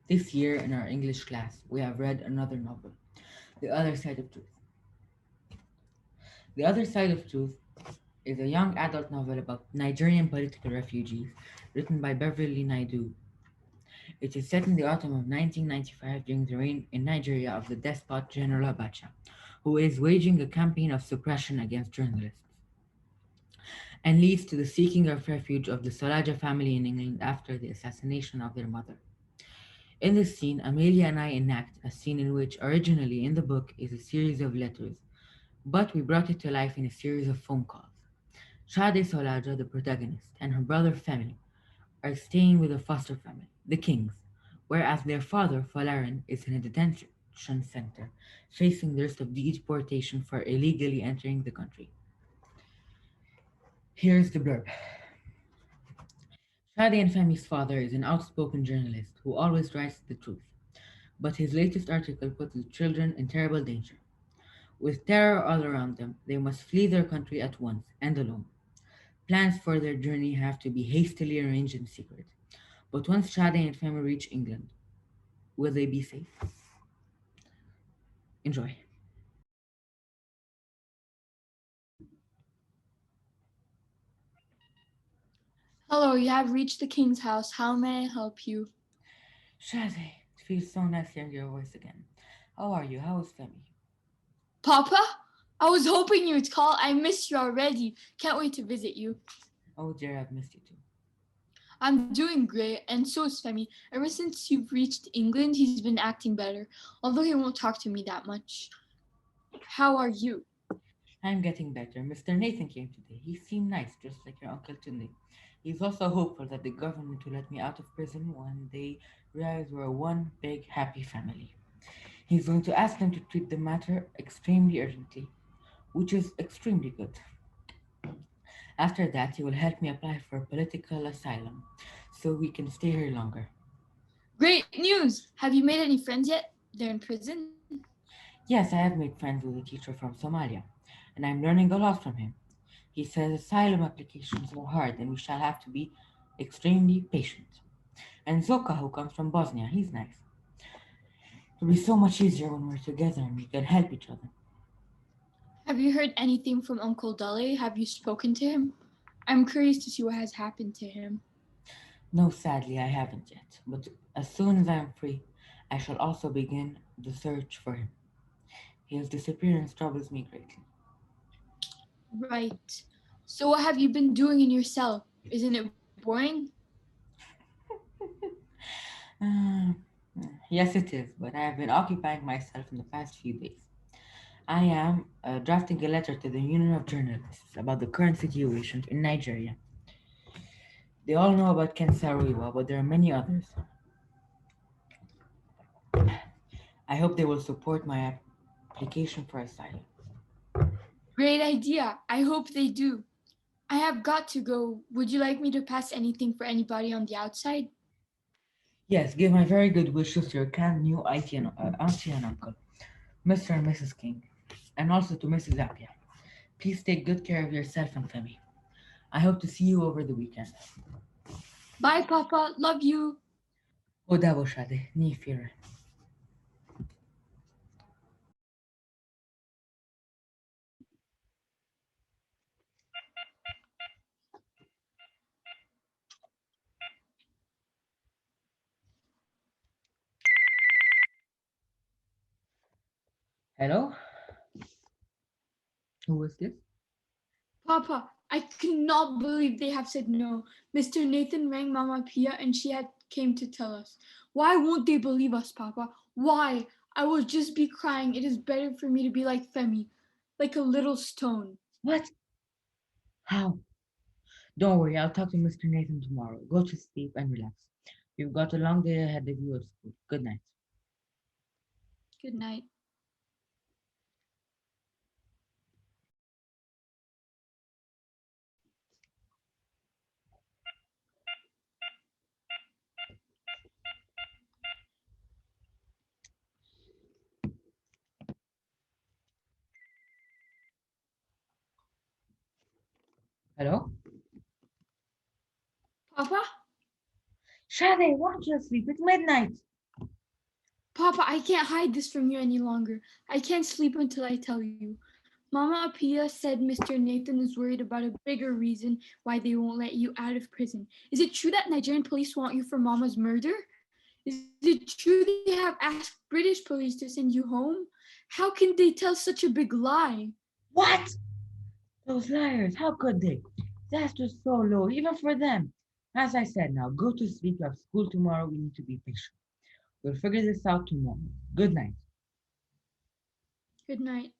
This year in our English class, we have read another novel, The Other Side of Truth. The Other Side of Truth is a young adult novel about Nigerian political refugees written by Beverly Naidu. It is set in the autumn of 1995 during the reign in Nigeria of the despot General Abacha, who is waging a campaign of suppression against journalists, and leads to the seeking of refuge of the Solaja family in England after the assassination of their mother. In this scene, Amelia and I enact a scene in which originally in the book is a series of letters, but we brought it to life in a series of phone calls. Shade Solaja, the protagonist, and her brother Femi are staying with a foster family, the Kings, whereas their father, Falarin, is in a detention center, facing the risk of deportation for illegally entering the country. Here's the blurb. Shadi and Femi's father is an outspoken journalist who always writes the truth, but his latest article puts the children in terrible danger. With terror all around them, they must flee their country at once and alone. Plans for their journey have to be hastily arranged in secret. But once Shadi and Femi reach England, will they be safe? Enjoy. Hello, you have reached the king's house. How may I help you? Shadi, it feels so nice hearing your voice again. How are you? How is Femi? Papa? I was hoping you'd call. I miss you already. Can't wait to visit you. Oh dear, I've missed you too. I'm doing great, and so is Femi. Ever since you've reached England, he's been acting better, although he won't talk to me that much. How are you? I'm getting better. Mr. Nathan came today. He seemed nice, just like your uncle Tunde. He's also hopeful that the government will let me out of prison when they realize we're one big happy family. He's going to ask them to treat the matter extremely urgently, which is extremely good. After that, he will help me apply for political asylum so we can stay here longer. Great news! Have you made any friends yet? They're in prison. Yes, I have made friends with a teacher from Somalia, and I'm learning a lot from him. He says asylum applications are hard and we shall have to be extremely patient. And Zoka, who comes from Bosnia, he's nice. It'll be so much easier when we're together and we can help each other. Have you heard anything from Uncle Dale? Have you spoken to him? I'm curious to see what has happened to him. No, sadly, I haven't yet, but as soon as I am free, I shall also begin the search for him. His disappearance troubles me greatly. Right. So, what have you been doing in your cell? Isn't it boring? Uh, yes, it is, but I have been occupying myself in the past few days. I am drafting a letter to the Union of Journalists about the current situation in Nigeria. They all know about Ken Saro-Wiwa, but there are many others. I hope they will support my application for asylum. Great idea. I hope they do. I have got to go. Would you like me to pass anything for anybody on the outside? Yes, give my very good wishes to your kind new auntie and uncle, Mr. and Mrs. King, and also to Mrs. Apia. Please take good care of yourself and Femi. I hope to see you over the weekend. Bye, Papa. Love you. Odavo Shade, ni fire. Hello? Who is this? Papa, I cannot believe they have said no. Mr. Nathan rang Mama Pia and she had came to tell us. Why won't they believe us, Papa? Why? I will just be crying. It is better for me to be like Femi, like a little stone. What? How? Don't worry, I'll talk to Mr. Nathan tomorrow. Go to sleep and relax. You've got a long day ahead of you at school. Good night. Good night. Hello? Papa? Shade, why don't you sleep? It's midnight. Papa, I can't hide this from you any longer. I can't sleep until I tell you. Mama Apia said Mr. Nathan is worried about a bigger reason why they won't let you out of prison. Is it true that Nigerian police want you for Mama's murder? Is it true they have asked British police to send you home? How can they tell such a big lie? What? Those liars, how could they? That's just so low, even for them. As I said, now go to sleep. You have school tomorrow. We need to be patient. We'll figure this out tomorrow. Good night. Good night.